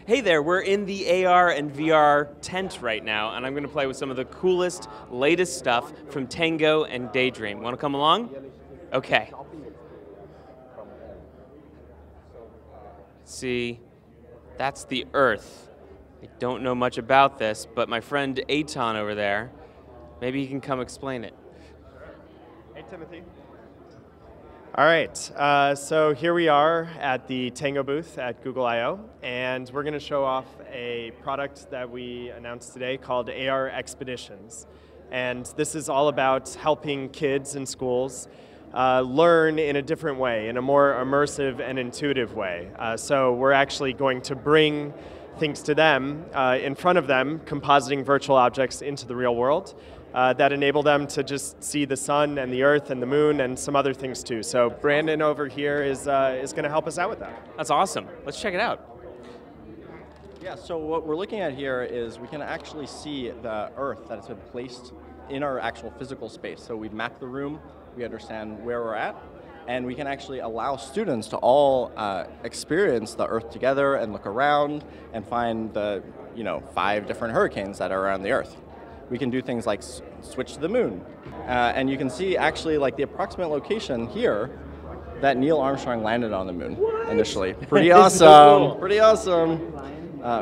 Hey there, we're in the AR and VR tent right now, and I'm going to play with some of the coolest, latest stuff from Tango and Daydream. Want to come along? Okay. See, that's the Earth. I don't know much about this, but my friend Eitan over there, maybe he can come explain it. Hey, Timothy. All right, so here we are at the Tango booth at Google I/O, and we're going to show off a product that we announced today called AR Expeditions. And this is all about helping kids in schools learn in a different way, in a more immersive and intuitive way. So we're actually going to bring things to them, in front of them, compositing virtual objects into the real world. That enable them to just see the sun and the earth and the moon and some other things too. So Brandon over here is going to help us out with that. That's awesome. Let's check it out. Yeah, so what we're looking at here is we can actually see the earth that has been placed in our actual physical space. So we map the room, we understand where we're at, and we can actually allow students to all experience the earth together and look around and find the 5 different hurricanes that are around the earth. We can do things like switch to the moon. And you can see actually like the approximate location here that Neil Armstrong landed on the moon initially. Pretty awesome, so cool. Pretty awesome.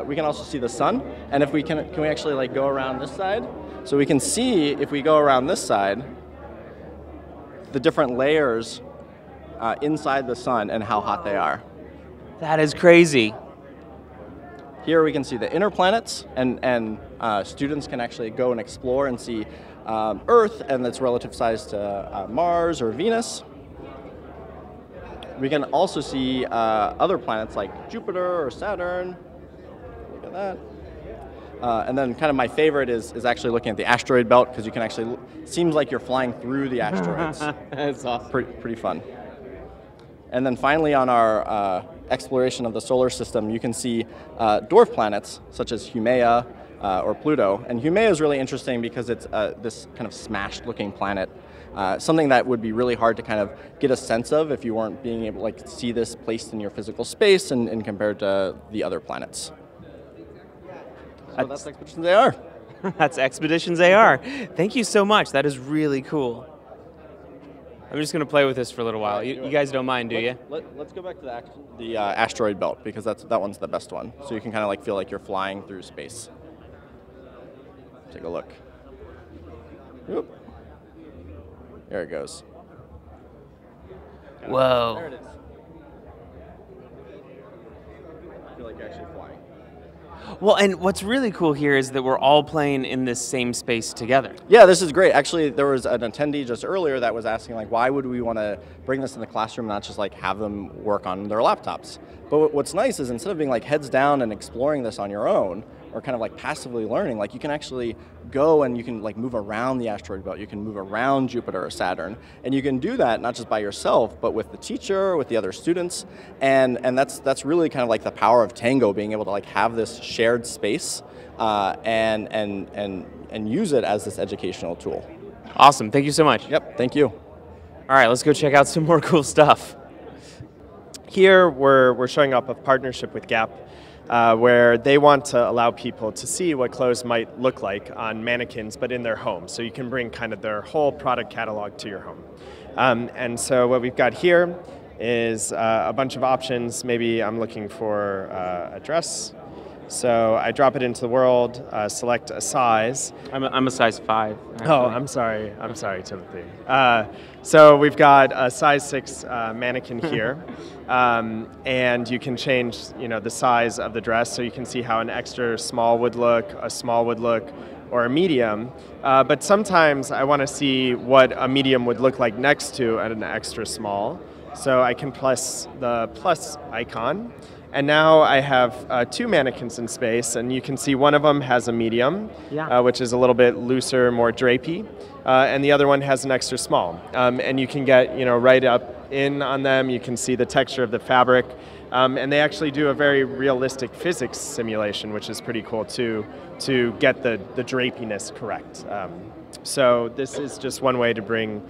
We can also see the sun. And if we can we actually like go around this side? So we can see if we go around this side, the different layers inside the sun and how hot they are. That is crazy. Here we can see the inner planets, and students can actually go and explore and see Earth and its relative size to Mars or Venus. We can also see other planets like Jupiter or Saturn. Look at that. And then kind of my favorite is actually looking at the asteroid belt, because you can actually, seems like you're flying through the asteroids. That's awesome. Pretty fun. And then finally on our exploration of the solar system, you can see dwarf planets such as Haumea or Pluto. And Haumea is really interesting because it's this kind of smashed looking planet, something that would be really hard to kind of get a sense of if you weren't being able to like see this placed in your physical space and compared to the other planets. So that's Expeditions AR. That's Expeditions AR. Thank you so much. That is really cool. I'm just going to play with this for a little while. You guys don't mind, do you? Let's go back to the asteroid belt, because that one's the best one. So you can kind of like feel like you're flying through space. Take a look. Oop. There it goes. Whoa. There it is. I feel like you're actually flying. Well, and what's really cool here is that we're all playing in this same space together. Yeah, this is great. Actually, there was an attendee just earlier that was asking, like, why would we want to bring this in the classroom and not just like have them work on their laptops? But what's nice is instead of being like heads down and exploring this on your own, or kind of like passively learning, like you can actually go and you can like move around the asteroid belt, you can move around Jupiter or Saturn, and you can do that not just by yourself, but with the teacher, with the other students, and that's really kind of like the power of Tango, being able to like have this shared space and use it as this educational tool. Awesome, thank you so much. Yep, thank you. All right, let's go check out some more cool stuff. Here we're showing up a partnership with Gap, where they want to allow people to see what clothes might look like on mannequins, but in their home. So you can bring kind of their whole product catalog to your home. And so what we've got here is a bunch of options. Maybe I'm looking for a dress. So I drop it into the world, select a size. I'm a size 5. Actually. Oh, I'm sorry, Timothy. So we've got a size 6 mannequin here, and you can change, the size of the dress, so you can see how an extra small would look, a small would look, or a medium. But sometimes I want to see what a medium would look like next to an extra small. So I can press the plus icon. And now I have 2 mannequins in space, and you can see one of them has a medium, which is a little bit looser, more drapey, and the other one has an extra small. And you can get, right up in on them. You can see the texture of the fabric, and they actually do a very realistic physics simulation, which is pretty cool too, to get the drapiness correct. So this is just one way to bring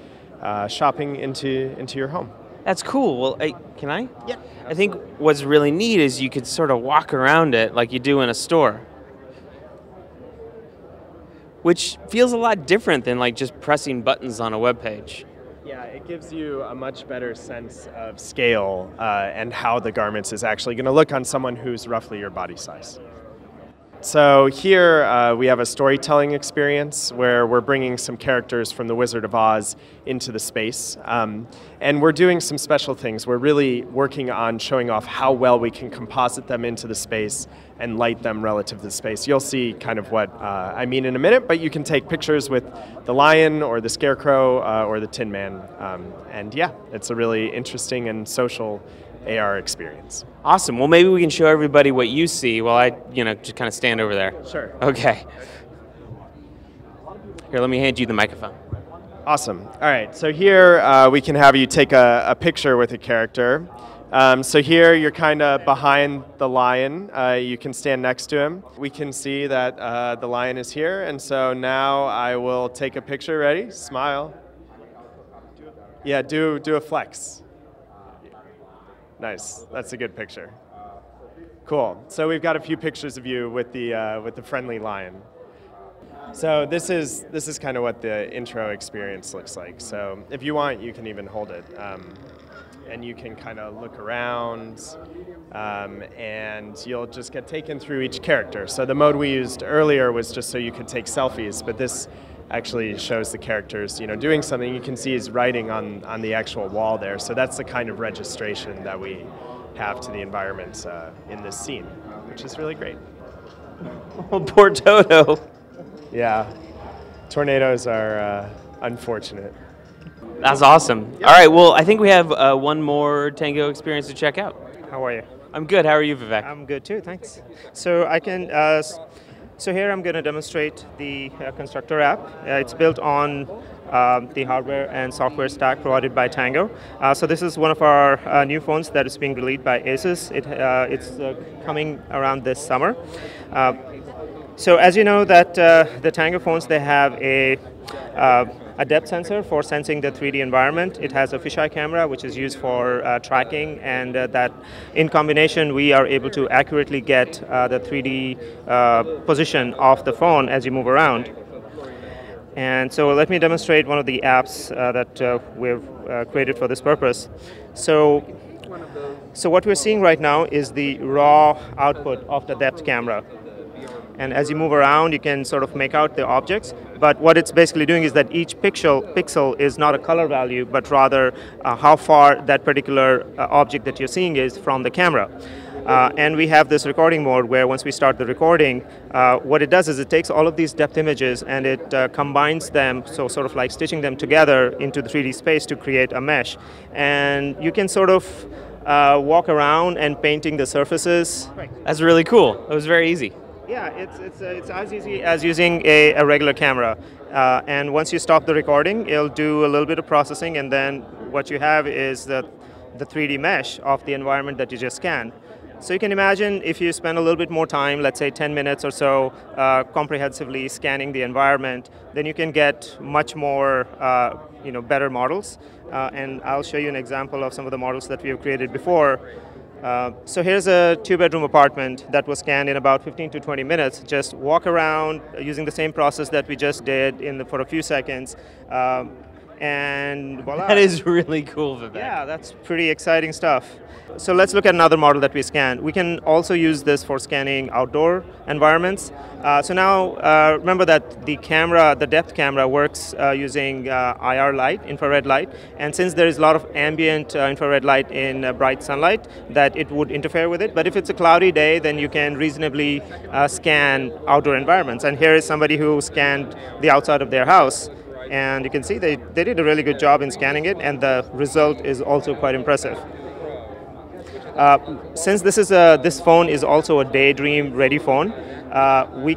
shopping into your home. That's cool. Well, can I? Yeah. I think what's really neat is you could sort of walk around it like you do in a store, which feels a lot different than like just pressing buttons on a web page. Yeah, it gives you a much better sense of scale and how the garments is actually going to look on someone who's roughly your body size. So here we have a storytelling experience where we're bringing some characters from The Wizard of Oz into the space. And we're doing some special things. We're really working on showing off how well we can composite them into the space and light them relative to the space. You'll see kind of what I mean in a minute, but you can take pictures with the lion or the scarecrow or the Tin Man. And yeah, it's a really interesting and social AR experience. Awesome. Well, maybe we can show everybody what you see while I, just kind of stand over there. Sure. Okay. Here, let me hand you the microphone. Awesome. All right. So here we can have you take a picture with a character. So here you're kind of behind the lion. You can stand next to him. We can see that the lion is here. And so now I will take a picture. Ready? Smile. Yeah, do a flex. Nice. That's a good picture. Cool. So we've got a few pictures of you with the friendly lion. So this is kind of what the intro experience looks like. So if you want, you can even hold it, and you can kind of look around, and you'll just get taken through each character. So the mode we used earlier was just so you could take selfies, but this actually shows the characters, doing something. You can see his writing on the actual wall there. So that's the kind of registration that we have to the environment in this scene, which is really great. Oh, poor Toto. Yeah, tornadoes are unfortunate. That's awesome. Yep. All right, well, I think we have one more Tango experience to check out. How are you? I'm good. How are you, Vivek? I'm good too, thanks. So I can. So here I'm going to demonstrate the Constructor app. It's built on the hardware and software stack provided by Tango. So this is one of our new phones that is being released by Asus. It's coming around this summer. So as you know that the Tango phones, they have a depth sensor for sensing the 3D environment. It has a fisheye camera, which is used for tracking, and that in combination, we are able to accurately get the 3D position of the phone as you move around. And so let me demonstrate one of the apps that we've created for this purpose. So what we're seeing right now is the raw output of the depth camera. And as you move around, you can sort of make out the objects. But what it's basically doing is that each pixel is not a color value, but rather how far that particular object that you're seeing is from the camera. And we have this recording mode where once we start the recording, what it does is it takes all of these depth images and it combines them, so sort of like stitching them together into the 3D space to create a mesh. And you can sort of walk around and painting the surfaces. That's really cool. It was very easy. Yeah, it's as easy as using a regular camera. And once you stop the recording, it'll do a little bit of processing, and then what you have is the 3D mesh of the environment that you just scanned. So you can imagine if you spend a little bit more time, let's say 10 minutes or so, comprehensively scanning the environment, then you can get much more better models. And I'll show you an example of some of the models that we have created before. So here's a 2-bedroom apartment that was scanned in about 15 to 20 minutes. Just walk around using the same process that we just did for a few seconds. And voila. That is really cool, Vivek. Yeah, that's pretty exciting stuff. So let's look at another model that we scanned. We can also use this for scanning outdoor environments. So now remember that the depth camera works using IR light, infrared light, and since there is a lot of ambient infrared light in bright sunlight, that it would interfere with it. But if it's a cloudy day, then you can reasonably scan outdoor environments. And here is somebody who scanned the outside of their house. And you can see they did a really good job in scanning it, and the result is also quite impressive. Since this phone is also a Daydream ready phone, we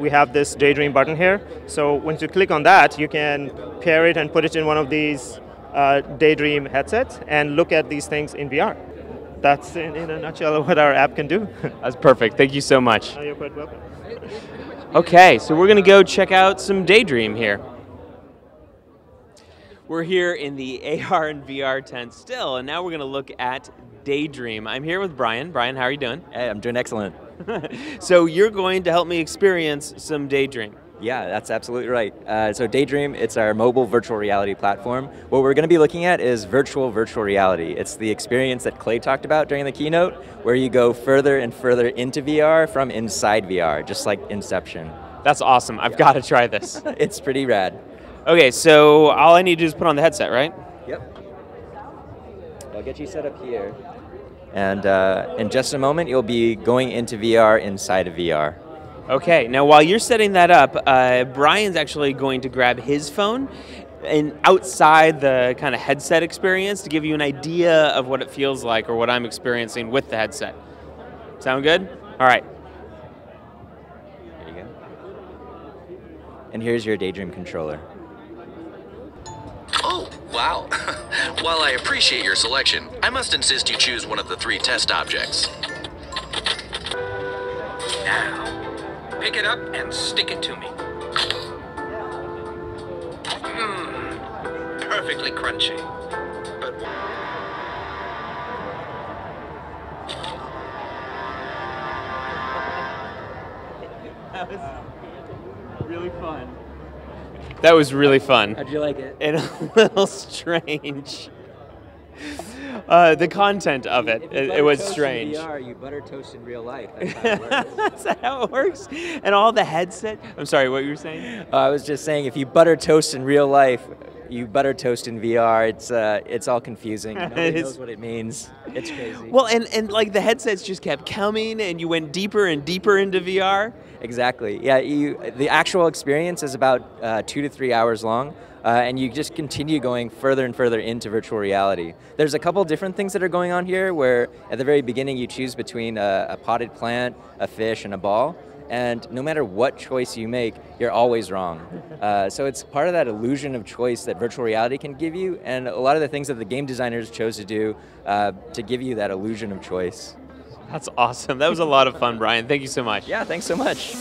have this Daydream button here. So once you click on that, you can pair it and put it in one of these Daydream headsets and look at these things in VR. That's in a nutshell what our app can do. That's perfect. Thank you so much. You're quite welcome. Okay, so we're going to go check out some Daydream here. We're here in the AR and VR tent still, and now we're going to look at Daydream. I'm here with Brian. Brian, how are you doing? Hey, I'm doing excellent. So you're going to help me experience some Daydream. Yeah, that's absolutely right. So Daydream, it's our mobile virtual reality platform. What we're going to be looking at is virtual reality. It's the experience that Clay talked about during the keynote, where you go further and further into VR from inside VR, just like Inception. That's awesome. I've got to try this. It's pretty rad. Okay, so all I need to do is put on the headset, right? Yep. I'll get you set up here. And in just a moment, you'll be going into VR inside of VR. Okay, now while you're setting that up, Brian's actually going to grab his phone and outside the kind of headset experience to give you an idea of what it feels like or what I'm experiencing with the headset. Sound good? All right. Here you go. And here's your Daydream controller. Oh, wow. While I appreciate your selection, I must insist you choose one of the 3 test objects. Now, pick it up and stick it to me. Perfectly crunchy. But that was really fun. That was really fun. How'd you like it? And a little strange. The content of it, it was strange. In VR, you butter toast in real life. That's how it works. Is that how it works? And all the headset. I'm sorry, what you were saying? I was just saying, if you butter toast in real life, you butter toast in VR. It's all confusing. Nobody knows what it means. It's crazy. Well, and like the headsets just kept coming, and you went deeper and deeper into VR. Exactly. Yeah. The actual experience is about 2 to 3 hours long. And you just continue going further and further into virtual reality. There's a couple different things that are going on here where at the very beginning you choose between a potted plant, a fish, and a ball. And no matter what choice you make, you're always wrong. So it's part of that illusion of choice that virtual reality can give you, and a lot of the things that the game designers chose to do to give you that illusion of choice. That's awesome. That was a lot of fun, Brian. Thank you so much. Yeah, thanks so much.